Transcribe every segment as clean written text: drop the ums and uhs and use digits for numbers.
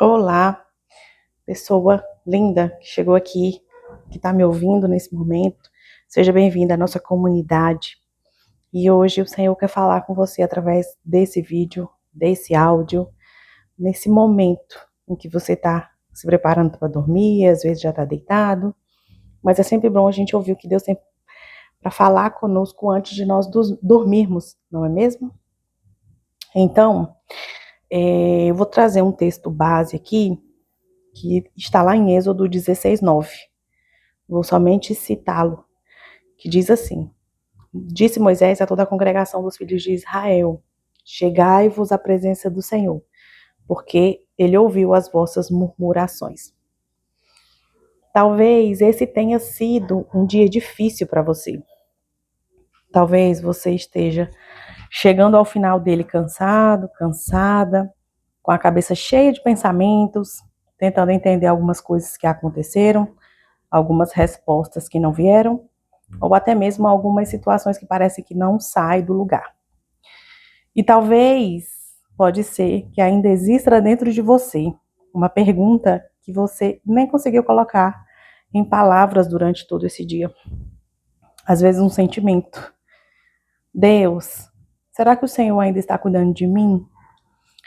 Olá, pessoa linda que chegou aqui, que está me ouvindo nesse momento. Seja bem-vinda à nossa comunidade. E hoje o Senhor quer falar com você através desse vídeo, desse áudio, nesse momento em que você está se preparando para dormir, às vezes já está deitado, mas é sempre bom a gente ouvir o que Deus tem para falar conosco antes de nós dormirmos, não é mesmo? Então, eu vou trazer um texto base aqui, que está lá em Êxodo 16:9. Vou somente citá-lo, que diz assim: Disse Moisés a toda a congregação dos filhos de Israel: Chegai-vos à presença do Senhor, porque ele ouviu as vossas murmurações. Talvez esse tenha sido um dia difícil para você. Talvez você esteja chegando ao final dele cansado, cansada, com a cabeça cheia de pensamentos, tentando entender algumas coisas que aconteceram, algumas respostas que não vieram, ou até mesmo algumas situações que parecem que não saem do lugar. E talvez, pode ser que ainda exista dentro de você uma pergunta que você nem conseguiu colocar em palavras durante todo esse dia. Às vezes um sentimento. Deus, será que o Senhor ainda está cuidando de mim?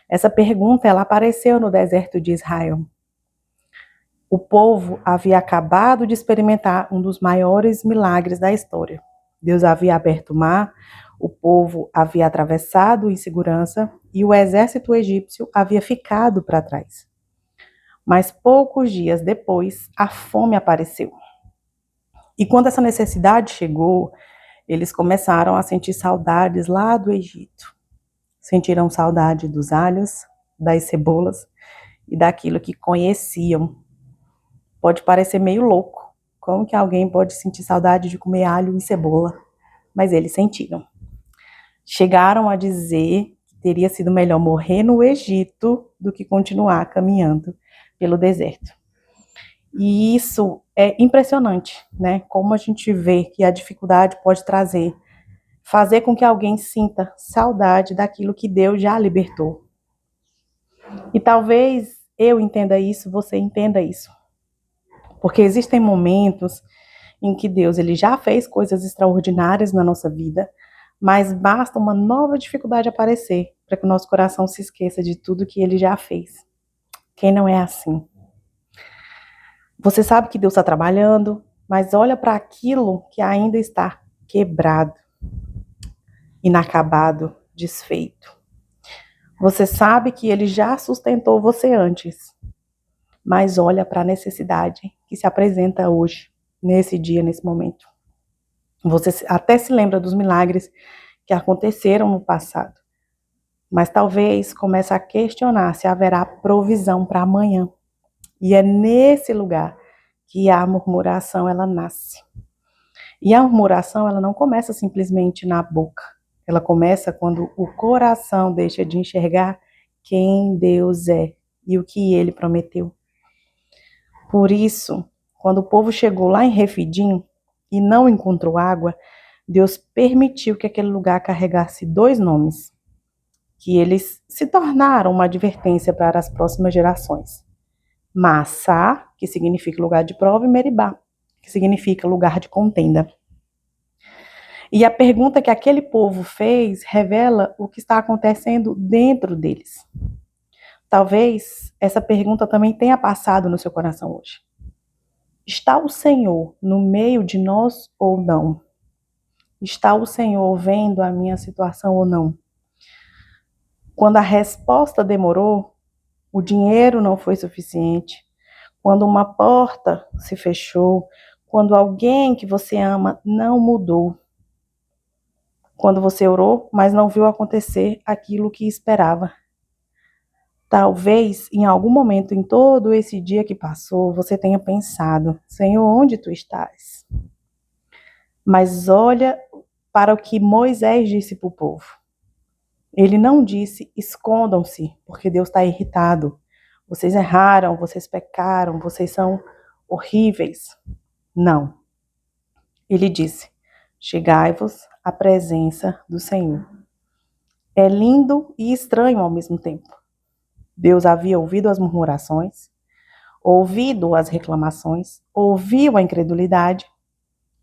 Essa pergunta, ela apareceu no deserto de Israel. O povo havia acabado de experimentar um dos maiores milagres da história. Deus havia aberto o mar, o povo havia atravessado em segurança e o exército egípcio havia ficado para trás. Mas poucos dias depois, a fome apareceu. E quando essa necessidade chegou, eles começaram a sentir saudades lá do Egito. Sentiram saudade dos alhos, das cebolas e daquilo que conheciam. Pode parecer meio louco. Como que alguém pode sentir saudade de comer alho e cebola? Mas eles sentiram. Chegaram a dizer que teria sido melhor morrer no Egito do que continuar caminhando pelo deserto. E isso é impressionante, né? Como a gente vê que a dificuldade pode fazer com que alguém sinta saudade daquilo que Deus já libertou. E talvez eu entenda isso, você entenda isso. Porque existem momentos em que Deus ele já fez coisas extraordinárias na nossa vida, mas basta uma nova dificuldade aparecer para que o nosso coração se esqueça de tudo que ele já fez. Quem não é assim? Você sabe que Deus está trabalhando, mas olha para aquilo que ainda está quebrado, inacabado, desfeito. Você sabe que ele já sustentou você antes, mas olha para a necessidade que se apresenta hoje, nesse dia, nesse momento. Você até se lembra dos milagres que aconteceram no passado, mas talvez comece a questionar se haverá provisão para amanhã. E é nesse lugar que a murmuração ela nasce. E a murmuração ela não começa simplesmente na boca. Ela começa quando o coração deixa de enxergar quem Deus é e o que ele prometeu. Por isso, quando o povo chegou lá em Refidim e não encontrou água, Deus permitiu que aquele lugar carregasse dois nomes, que eles se tornaram uma advertência para as próximas gerações. Massá, que significa lugar de prova, e Meribá, que significa lugar de contenda. E a pergunta que aquele povo fez revela o que está acontecendo dentro deles. Talvez essa pergunta também tenha passado no seu coração hoje. Está o Senhor no meio de nós ou não? Está o Senhor vendo a minha situação ou não? Quando a resposta demorou, o dinheiro não foi suficiente, quando uma porta se fechou, quando alguém que você ama não mudou, quando você orou, mas não viu acontecer aquilo que esperava. Talvez, em algum momento, em todo esse dia que passou, você tenha pensado: Senhor, onde tu estás? Mas olha para o que Moisés disse para o povo. Ele não disse: escondam-se, porque Deus está irritado. Vocês erraram, vocês pecaram, vocês são horríveis. Não. Ele disse: chegai-vos à presença do Senhor. É lindo e estranho ao mesmo tempo. Deus havia ouvido as murmurações, ouvido as reclamações, ouviu a incredulidade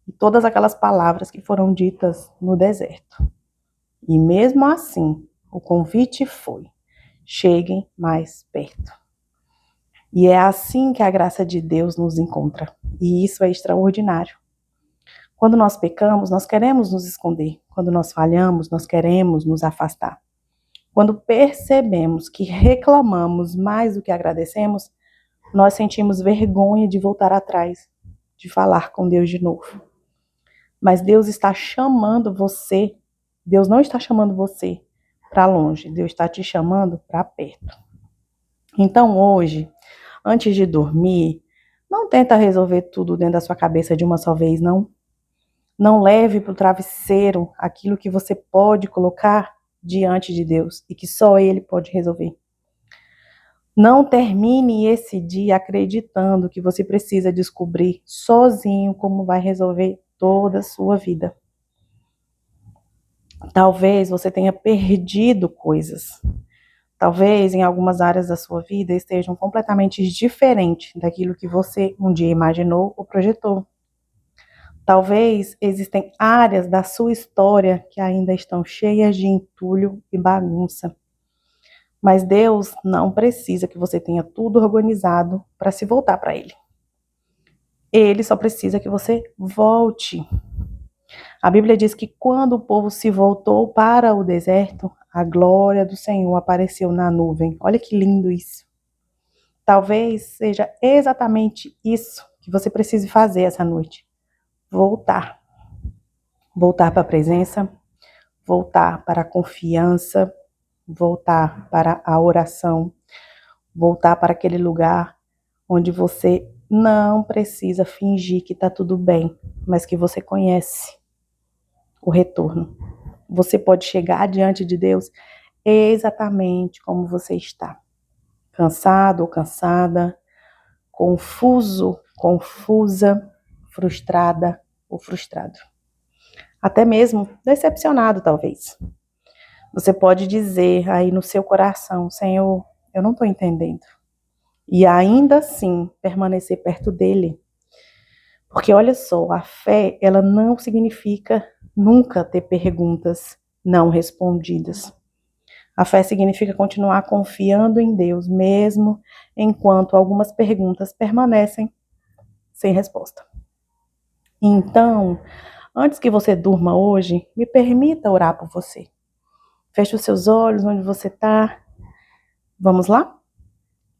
e todas aquelas palavras que foram ditas no deserto. E mesmo assim, o convite foi: cheguem mais perto. E é assim que a graça de Deus nos encontra. E isso é extraordinário. Quando nós pecamos, nós queremos nos esconder. Quando nós falhamos, nós queremos nos afastar. Quando percebemos que reclamamos mais do que agradecemos, nós sentimos vergonha de voltar atrás, de falar com Deus de novo. Mas Deus está chamando você. Deus não está chamando você para longe. Deus está te chamando para perto. Então hoje, antes de dormir, não tenta resolver tudo dentro da sua cabeça de uma só vez, não. Não leve para o travesseiro aquilo que você pode colocar diante de Deus e que só Ele pode resolver. Não termine esse dia acreditando que você precisa descobrir sozinho como vai resolver toda a sua vida. Talvez você tenha perdido coisas. Talvez em algumas áreas da sua vida estejam completamente diferentes daquilo que você um dia imaginou ou projetou. Talvez existem áreas da sua história que ainda estão cheias de entulho e bagunça. Mas Deus não precisa que você tenha tudo organizado para se voltar para Ele. Ele só precisa que você volte. A Bíblia diz que quando o povo se voltou para o deserto, a glória do Senhor apareceu na nuvem. Olha que lindo isso. Talvez seja exatamente isso que você precise fazer essa noite. Voltar. Voltar para a presença, voltar para a confiança, voltar para a oração, voltar para aquele lugar onde você não precisa fingir que está tudo bem, mas que você conhece o retorno. Você pode chegar diante de Deus exatamente como você está. Cansado ou cansada, confuso, confusa, frustrada ou frustrado. Até mesmo decepcionado, talvez. Você pode dizer aí no seu coração: Senhor, eu não estou entendendo. E ainda assim permanecer perto dele. Porque olha só, a fé, ela não significa nunca ter perguntas não respondidas. A fé significa continuar confiando em Deus, mesmo enquanto algumas perguntas permanecem sem resposta. Então, antes que você durma hoje, me permita orar por você. Feche os seus olhos onde você está. Vamos lá?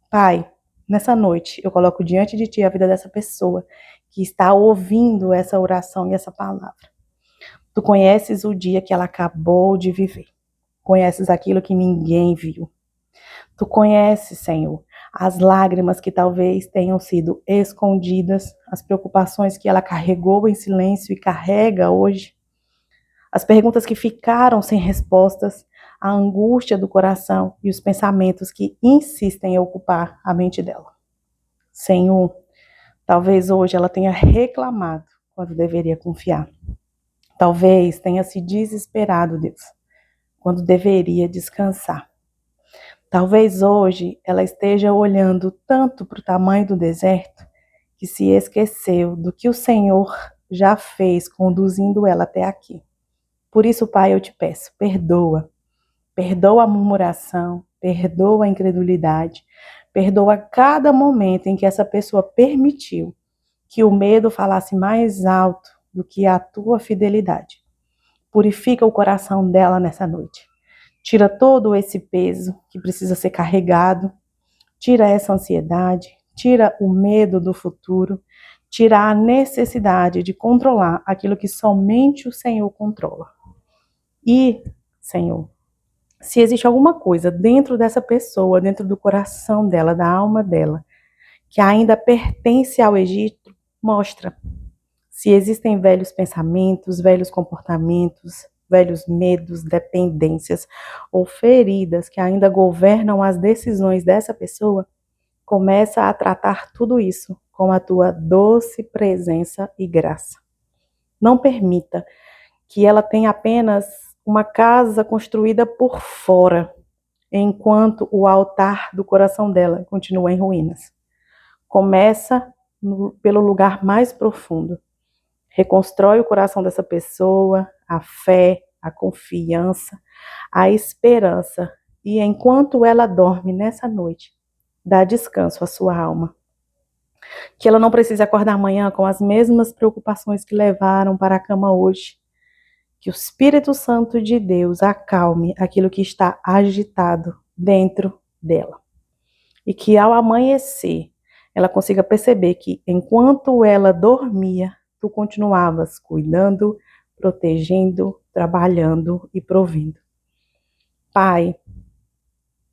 Pai, nessa noite eu coloco diante de Ti a vida dessa pessoa que está ouvindo essa oração e essa palavra. Tu conheces o dia que ela acabou de viver. Conheces aquilo que ninguém viu. Tu conheces, Senhor, as lágrimas que talvez tenham sido escondidas, as preocupações que ela carregou em silêncio e carrega hoje, as perguntas que ficaram sem respostas, a angústia do coração e os pensamentos que insistem em ocupar a mente dela. Senhor, talvez hoje ela tenha reclamado quando deveria confiar. Talvez tenha se desesperado, Deus, quando deveria descansar. Talvez hoje ela esteja olhando tanto para o tamanho do deserto que se esqueceu do que o Senhor já fez conduzindo ela até aqui. Por isso, Pai, eu te peço, perdoa. Perdoa a murmuração, perdoa a incredulidade, perdoa cada momento em que essa pessoa permitiu que o medo falasse mais alto do que a tua fidelidade. Purifica o coração dela nessa noite. Tira todo esse peso que precisa ser carregado, tira essa ansiedade, tira o medo do futuro, tira a necessidade de controlar aquilo que somente o Senhor controla. E, Senhor, se existe alguma coisa dentro dessa pessoa, dentro do coração dela, da alma dela, que ainda pertence ao Egito, mostra. Se existem velhos pensamentos, velhos comportamentos, velhos medos, dependências ou feridas que ainda governam as decisões dessa pessoa, começa a tratar tudo isso com a tua doce presença e graça. Não permita que ela tenha apenas uma casa construída por fora. enquanto o altar do coração dela continua em ruínas. Começa pelo lugar mais profundo. Reconstrói o coração dessa pessoa, a fé, a confiança, a esperança. E enquanto ela dorme nessa noite, dá descanso à sua alma. Que ela não precise acordar amanhã com as mesmas preocupações que levaram para a cama hoje. Que o Espírito Santo de Deus acalme aquilo que está agitado dentro dela. E que ao amanhecer, ela consiga perceber que enquanto ela dormia, tu continuavas cuidando, protegendo, trabalhando e provendo. Pai,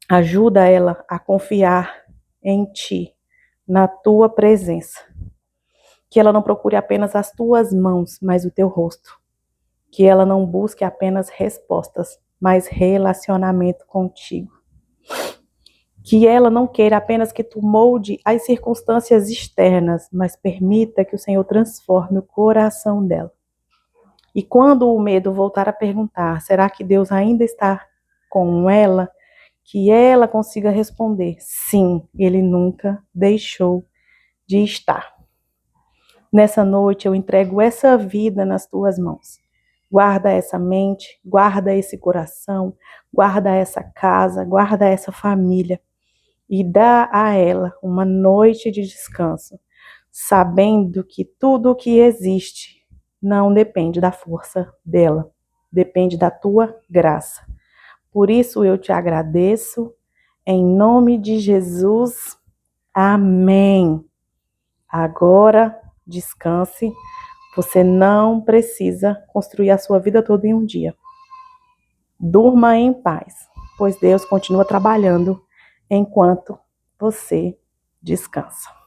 ajuda ela a confiar em ti, na tua presença. Que ela não procure apenas as tuas mãos, mas o teu rosto. Que ela não busque apenas respostas, mas relacionamento contigo. Que ela não queira apenas que tu molde as circunstâncias externas, mas permita que o Senhor transforme o coração dela. E quando o medo voltar a perguntar, será que Deus ainda está com ela? Que ela consiga responder, sim, Ele nunca deixou de estar. Nessa noite eu entrego essa vida nas tuas mãos. Guarda essa mente, guarda esse coração, guarda essa casa, guarda essa família. E dá a ela uma noite de descanso, sabendo que tudo o que existe não depende da força dela, depende da tua graça. Por isso eu te agradeço, em nome de Jesus, amém. Agora descanse, você não precisa construir a sua vida toda em um dia. Durma em paz, pois Deus continua trabalhando enquanto você descansa.